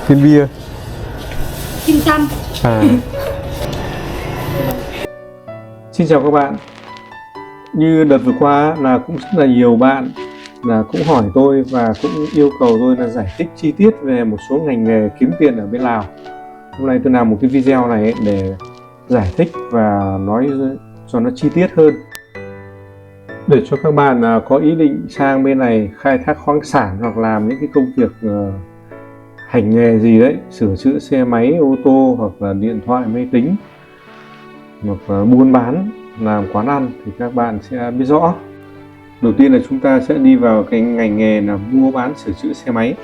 Thiên bia. Kim Tâm. Xin chào các bạn. Như đợt vừa qua là cũng rất là nhiều bạn là cũng hỏi tôi và cũng yêu cầu tôi là giải thích chi tiết về một số ngành nghề kiếm tiền ở bên Lào. Hôm nay tôi làm một cái video này để giải thích và nói cho nó chi tiết hơn, để cho các bạn có ý định sang bên này khai thác khoáng sản hoặc làm những cái công việc hành nghề gì đấy, sửa chữa xe máy, ô tô hoặc là điện thoại, máy tính, hoặc là buôn bán, làm quán ăn thì các bạn sẽ biết rõ. Đầu tiên là chúng ta sẽ đi vào cái ngành nghề là mua bán sửa chữa xe máy.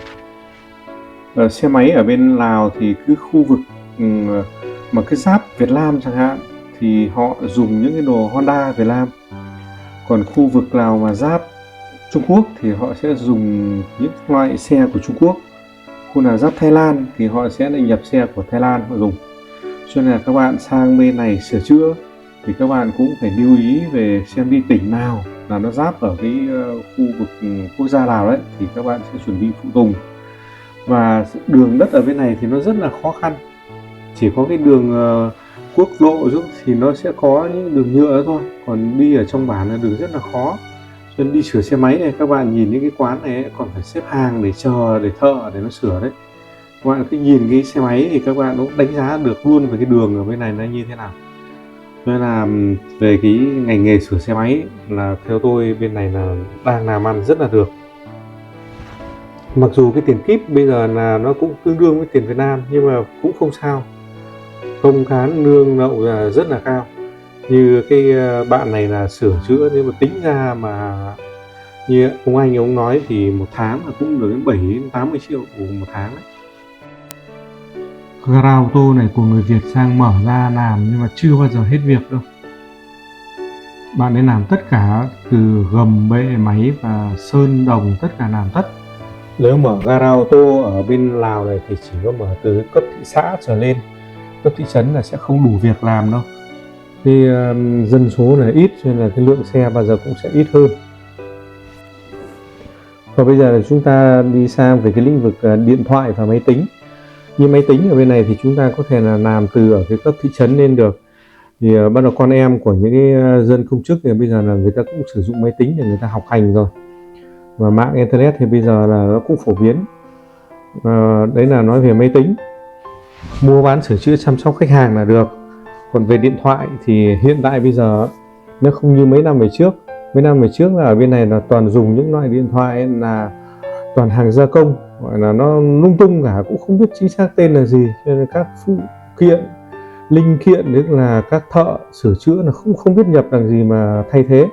Xe máy ở bên Lào thì cứ khu vực mà cái giáp Việt Nam chẳng hạn thì họ dùng những cái đồ Honda Việt Nam, còn khu vực Lào mà giáp Trung Quốc thì họ sẽ dùng những loại xe của Trung Quốc. Khu nào giáp Thái Lan thì họ sẽ lại nhập xe của Thái Lan họ dùng. Cho nên là các bạn sang bên này sửa chữa thì các bạn cũng phải lưu ý về xem đi tỉnh nào là nó giáp ở cái khu vực quốc gia Lào đấy thì các bạn sẽ chuẩn bị phụ tùng. Và đường đất ở bên này thì nó rất là khó khăn, chỉ có cái đường quốc lộ thì nó sẽ có những đường nhựa thôi, còn đi ở trong bản là đường rất là khó. Cho nên đi sửa xe máy này, các bạn nhìn những cái quán này còn phải xếp hàng để chờ để thợ để nó sửa đấy. Các bạn cứ nhìn cái xe máy thì các bạn cũng đánh giá được luôn về cái đường ở bên này nó như thế nào. Nên là về cái ngành nghề sửa xe máy là theo tôi bên này là đang làm ăn rất là được. Mặc dù cái tiền kíp bây giờ là nó cũng tương đương với tiền Việt Nam nhưng mà cũng không sao, công cán lương lậu là rất là cao. Như cái bạn này là sửa chữa, nếu mà tính ra mà như ông nói thì một tháng là cũng được đến 7 đến 80 triệu một tháng đấy. Gara ô tô này của người Việt sang mở ra làm nhưng mà chưa bao giờ hết việc đâu. Bạn ấy làm tất cả từ gầm bệ máy và sơn đồng, tất cả làm tất. Nếu mở gara ô tô ở bên Lào này thì chỉ có mở từ cấp thị xã trở lên, cấp thị trấn là sẽ không đủ việc làm đâu. Cái dân số này ít cho nên là cái lượng xe bao giờ cũng sẽ ít hơn. Và bây giờ là chúng ta đi sang về cái lĩnh vực điện thoại và máy tính. Như máy tính ở bên này thì chúng ta có thể là làm từ ở cái cấp thị trấn lên được. Thì bắt đầu con em của những cái dân công chức thì bây giờ là người ta cũng sử dụng máy tính để người ta học hành rồi. Và mạng internet thì bây giờ là nó cũng phổ biến. Đấy là nói về máy tính. Mua bán sửa chữa chăm sóc khách hàng là được. Còn về điện thoại thì hiện tại bây giờ nó không như mấy năm về trước. Mấy năm về trước là ở bên này là toàn dùng những loại điện thoại là toàn hàng gia công, gọi là nó lung tung cả, cũng không biết chính xác tên là gì. Cho nên các phụ kiện, linh kiện tức là các thợ sửa chữa là không biết nhập bằng gì mà thay thế.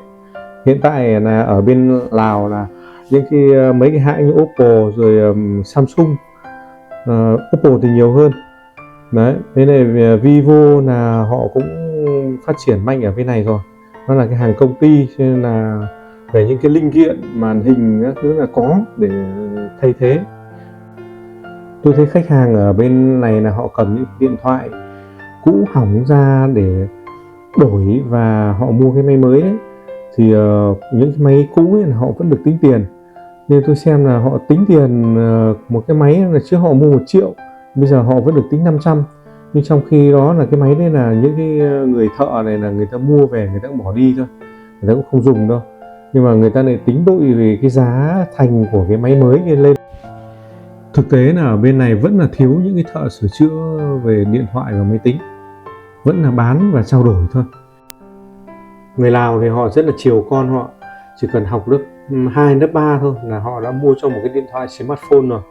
Hiện tại là ở bên Lào là những cái mấy cái hãng như Oppo rồi Samsung, Oppo thì nhiều hơn đấy. Thế này Vivo là họ cũng phát triển mạnh ở bên này rồi, nó là cái hàng công ty, cho nên là về những cái linh kiện màn hình các thứ là có để thay thế. Tôi thấy khách hàng ở bên này là họ cầm những điện thoại cũ hỏng ra để đổi và họ mua cái máy mới ấy. Thì những cái máy cũ ấy là họ vẫn được tính tiền, nên tôi xem là họ tính tiền một cái máy là trước họ mua 1 triệu, bây giờ họ vẫn được tính 500. Nhưng trong khi đó là cái máy đấy là những cái người thợ này là người ta mua về người ta cũng bỏ đi thôi, người ta cũng không dùng đâu, nhưng mà người ta lại tính đội về cái giá thành của cái máy mới lên. Thực tế là ở bên này vẫn là thiếu những cái thợ sửa chữa về điện thoại và máy tính, vẫn là bán và trao đổi thôi. Người Lào thì họ rất là chiều con họ, chỉ cần học lớp 2, lớp 3 thôi là họ đã mua cho một cái điện thoại smartphone rồi.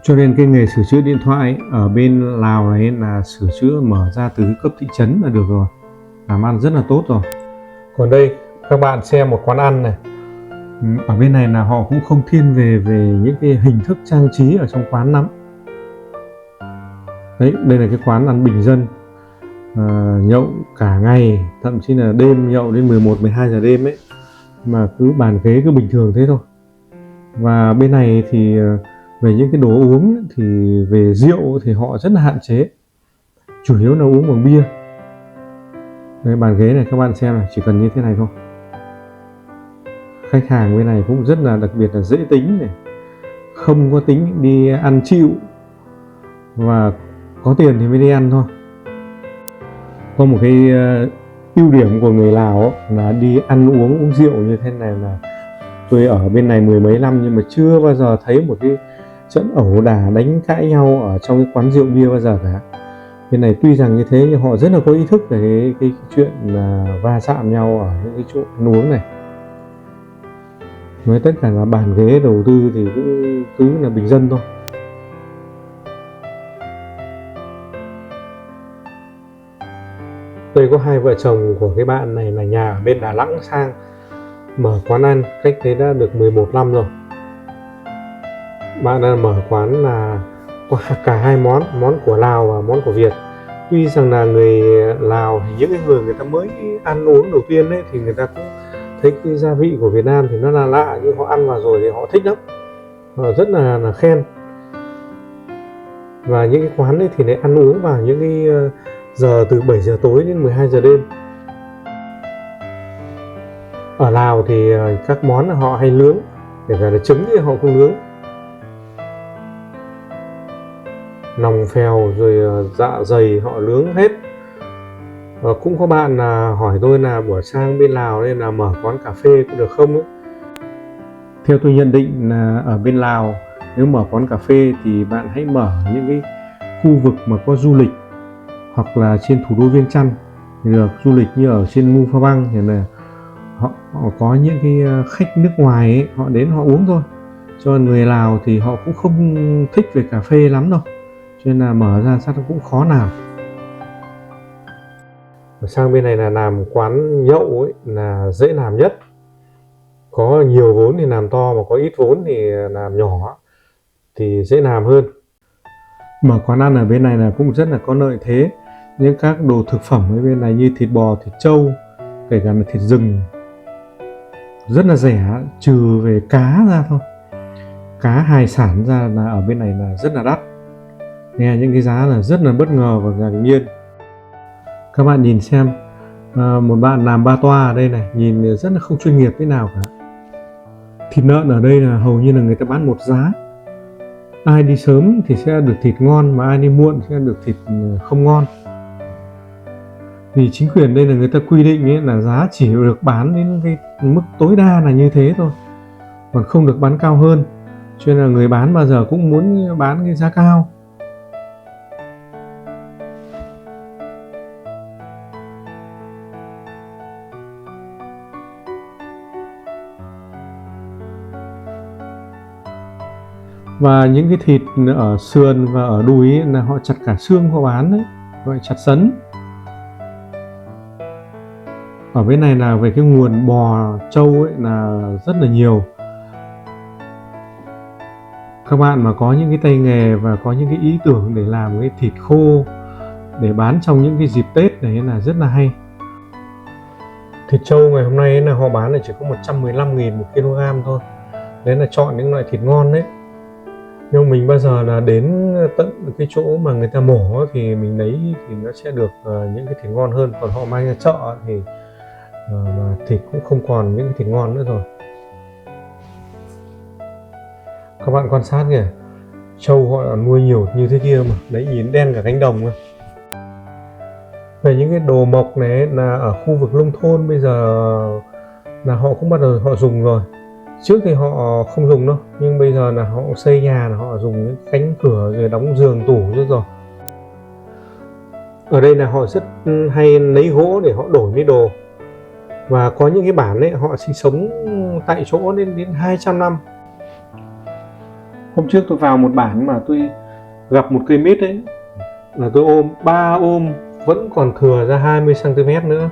Cho nên cái nghề sửa chữa điện thoại ở bên Lào này là sửa chữa mở ra từ cấp thị trấn là được rồi, làm ăn rất là tốt rồi. Còn đây các bạn xem một quán ăn này, ở bên này là họ cũng không thiên về những cái hình thức trang trí ở trong quán lắm. Đấy, đây là cái quán ăn bình dân, nhậu cả ngày, thậm chí là đêm nhậu đến 11, 12 giờ đêm ấy, mà cứ bàn ghế cứ bình thường thế thôi. Và bên này thì về những cái đồ uống thì về rượu thì họ rất là hạn chế, chủ yếu là uống bằng bia. Đấy, bàn ghế này các bạn xem này, chỉ cần như thế này thôi. Khách hàng bên này cũng rất là đặc biệt là dễ tính này, không có tính đi ăn chịu, và có tiền thì mới đi ăn thôi. Có một cái ưu điểm của người Lào là đi ăn uống rượu như thế này là tôi ở bên này mười mấy năm nhưng mà chưa bao giờ thấy một cái trận ẩu đả đánh cãi nhau ở trong cái quán rượu bia bao giờ cả. Bên này tuy rằng như thế nhưng họ rất là có ý thức về cái chuyện là va chạm nhau ở những cái chỗ ăn uống này. Với tất cả là bàn ghế đầu tư thì cũng cứ là bình dân thôi. Tôi có hai vợ chồng của cái bạn này là nhà ở bên Đà Nẵng sang mở quán ăn cách đấy đã được 11 năm rồi. Bạn đang mở quán là có cả hai món của Lào và món của Việt. Tuy rằng là người Lào thì những cái người ta mới ăn uống đầu tiên ấy thì người ta cũng thấy cái gia vị của Việt Nam thì nó là lạ, nhưng họ ăn vào rồi thì họ thích lắm, họ rất là khen. Và những cái quán ấy thì lại ăn uống vào những cái giờ từ 7 giờ tối đến 12 giờ đêm. Ở Lào thì các món họ hay nướng, kể cả là trứng thì họ cũng nướng. Lòng phèo rồi dạ dày họ nướng hết. Cũng có bạn hỏi tôi là buổi sang bên Lào nên là mở quán cà phê có được không ấy. Theo tôi nhận định là ở bên Lào nếu mở quán cà phê thì bạn hãy mở những cái khu vực mà có du lịch, hoặc là trên thủ đô Viêng Chăn thì được. Du lịch như ở trên Luông Pha Băng thì là họ có những cái khách nước ngoài ấy, họ đến họ uống thôi. Cho người Lào thì họ cũng không thích về cà phê lắm đâu, cho nên là mở ra chắc cũng khó làm. Sang bên này là làm quán nhậu ấy là dễ làm nhất. Có nhiều vốn thì làm to, mà có ít vốn thì làm nhỏ thì dễ làm hơn. Mở quán ăn ở bên này là cũng rất là có lợi thế. Những các đồ thực phẩm ở bên này như thịt bò, thịt trâu, kể cả là thịt rừng rất là rẻ, trừ về cá ra thôi. Cá hải sản ra là ở bên này là rất là đắt. Nghe những cái giá là rất là bất ngờ và ngạc nhiên. Các bạn nhìn xem, một bạn làm ba toa ở đây này, nhìn rất là không chuyên nghiệp thế nào cả. Thịt lợn ở đây là hầu như là người ta bán một giá. Ai đi sớm thì sẽ được thịt ngon, mà ai đi muộn sẽ được thịt không ngon. Vì chính quyền đây là người ta quy định ấy, là giá chỉ được bán đến cái mức tối đa là như thế thôi, còn không được bán cao hơn. Cho nên là người bán bao giờ cũng muốn bán cái giá cao. Và những cái thịt ở sườn và ở đùi ấy, là họ chặt cả xương họ bán đấy, gọi chặt sấn. Ở bên này là về cái nguồn bò trâu ấy là rất là nhiều. Các bạn mà có những cái tay nghề và có những cái ý tưởng để làm cái thịt khô để bán trong những cái dịp Tết này là rất là hay. Thịt trâu ngày hôm nay là họ bán là chỉ có 115.000 một kg thôi. Đấy là chọn những loại thịt ngon đấy. Nhưng mình bao giờ là đến tận cái chỗ mà người ta mổ thì mình lấy thì nó sẽ được những cái thịt ngon hơn. Còn họ mang ra chợ thì mà thịt cũng không còn những cái thịt ngon nữa rồi. Các bạn quan sát kìa, trâu họ nuôi nhiều như thế kia mà, đấy nhìn đen cả cánh đồng rồi. Về những cái đồ mộc này là ở khu vực nông thôn bây giờ là họ cũng bắt đầu họ dùng rồi. Trước thì họ không dùng đâu, nhưng bây giờ là họ xây nhà là họ dùng những cánh cửa rồi đóng giường tủ rồi. Ở đây là họ rất hay lấy gỗ để họ đổi với đồ. Và có những cái bản ấy họ sinh sống tại chỗ đến 200 năm. Hôm trước tôi vào một bản mà tôi gặp một cây mít ấy, là tôi ôm 3 ôm vẫn còn thừa ra 20 cm nữa.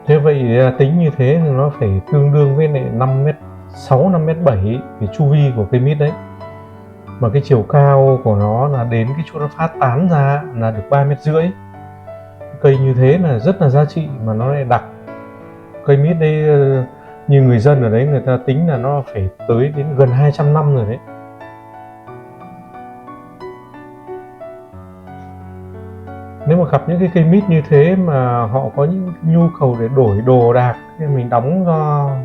Thế vậy tính như thế thì nó phải tương đương với 5m6, 5m7 cái chu vi của cây mít đấy. Mà cái chiều cao của nó là đến cái chỗ nó phát tán ra là được 3,5 m. Cây như thế là rất là giá trị, mà nó lại đặc. Cây mít đấy như người dân ở đấy người ta tính là nó phải tới đến gần 200 năm rồi đấy. Nếu mà gặp những cái cây mít như thế mà họ có những nhu cầu để đổi đồ đạc thì mình đóng cho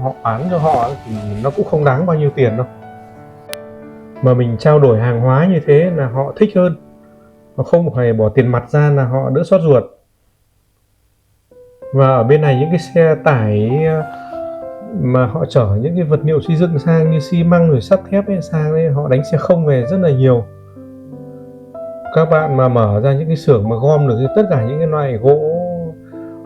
họ, bán cho họ thì nó cũng không đáng bao nhiêu tiền đâu. mà mình trao đổi hàng hóa như thế là họ thích hơn, họ không phải bỏ tiền mặt ra là họ đỡ xót ruột. Và ở bên này những cái xe tải mà họ chở những cái vật liệu xây dựng sang như xi măng rồi sắt thép ấy sang đấy, họ đánh xe không về rất là nhiều. Các bạn mà mở ra những cái xưởng mà gom được tất cả những cái loại gỗ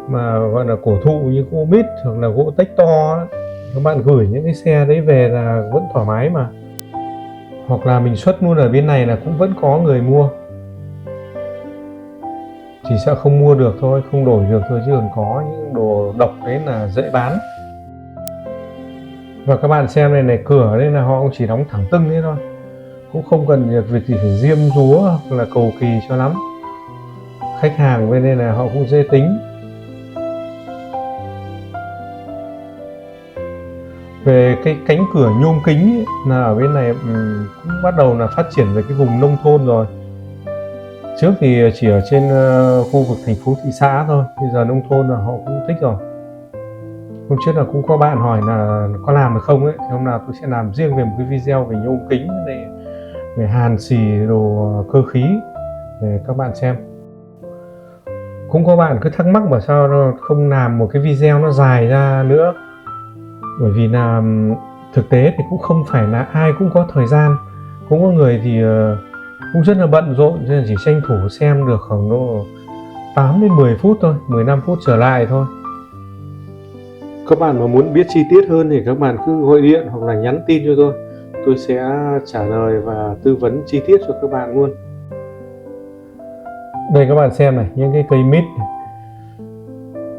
mà gọi là cổ thụ như gỗ mít hoặc là gỗ tách to ấy, các bạn gửi những cái xe đấy về là vẫn thoải mái mà. Hoặc là mình xuất luôn ở bên này là cũng vẫn có người mua, chỉ sợ không mua được thôi, không đổi được thôi, chứ còn có những đồ độc đấy là dễ bán. Và các bạn xem này cửa đây là họ cũng chỉ đóng thẳng tưng thế thôi, cũng không cần việc gì phải diêm dúa hoặc là cầu kỳ cho lắm. Khách hàng bên đây là họ cũng dễ tính. Về cái cánh cửa nhôm kính ấy, là ở bên này cũng bắt đầu là phát triển về cái vùng nông thôn rồi. Trước thì chỉ ở trên khu vực thành phố thị xã thôi, bây giờ nông thôn là họ cũng thích rồi. Hôm trước là cũng có bạn hỏi là có làm được không ấy, thì hôm nào tôi sẽ làm riêng về một cái video về nhôm kính này, về hàn xì đồ cơ khí để các bạn xem. Cũng có bạn cứ thắc mắc mà sao nó không làm một cái video nó dài ra nữa, bởi vì là thực tế thì cũng không phải là ai cũng có thời gian, cũng có người thì cũng rất là bận rộn cho nên chỉ tranh thủ xem được khoảng độ 8 đến 10 phút thôi, 15 phút trở lại thôi. Các bạn mà muốn biết chi tiết hơn thì các bạn cứ gọi điện hoặc là nhắn tin cho tôi sẽ trả lời và tư vấn chi tiết cho các bạn luôn. Đây các bạn xem này, những cái cây mít này,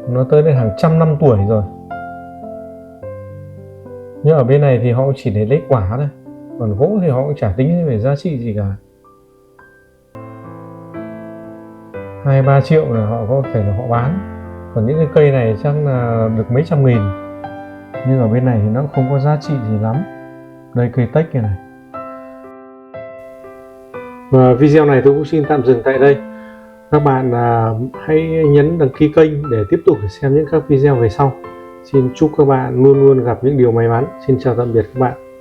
nó tới đến hàng trăm năm tuổi rồi. Nhưng ở bên này thì họ chỉ để lấy quả thôi, còn gỗ thì họ cũng chả tính về giá trị gì cả. 2-3 triệu là họ có thể là họ bán, còn những cái cây này chắc là được mấy trăm nghìn. Nhưng ở bên này thì nó không có giá trị gì lắm. Đây cây tách này. Và video này tôi cũng xin tạm dừng tại đây. Các bạn hãy nhấn đăng ký kênh để tiếp tục xem những các video về sau. Xin chúc các bạn luôn luôn gặp những điều may mắn. Xin chào tạm biệt các bạn.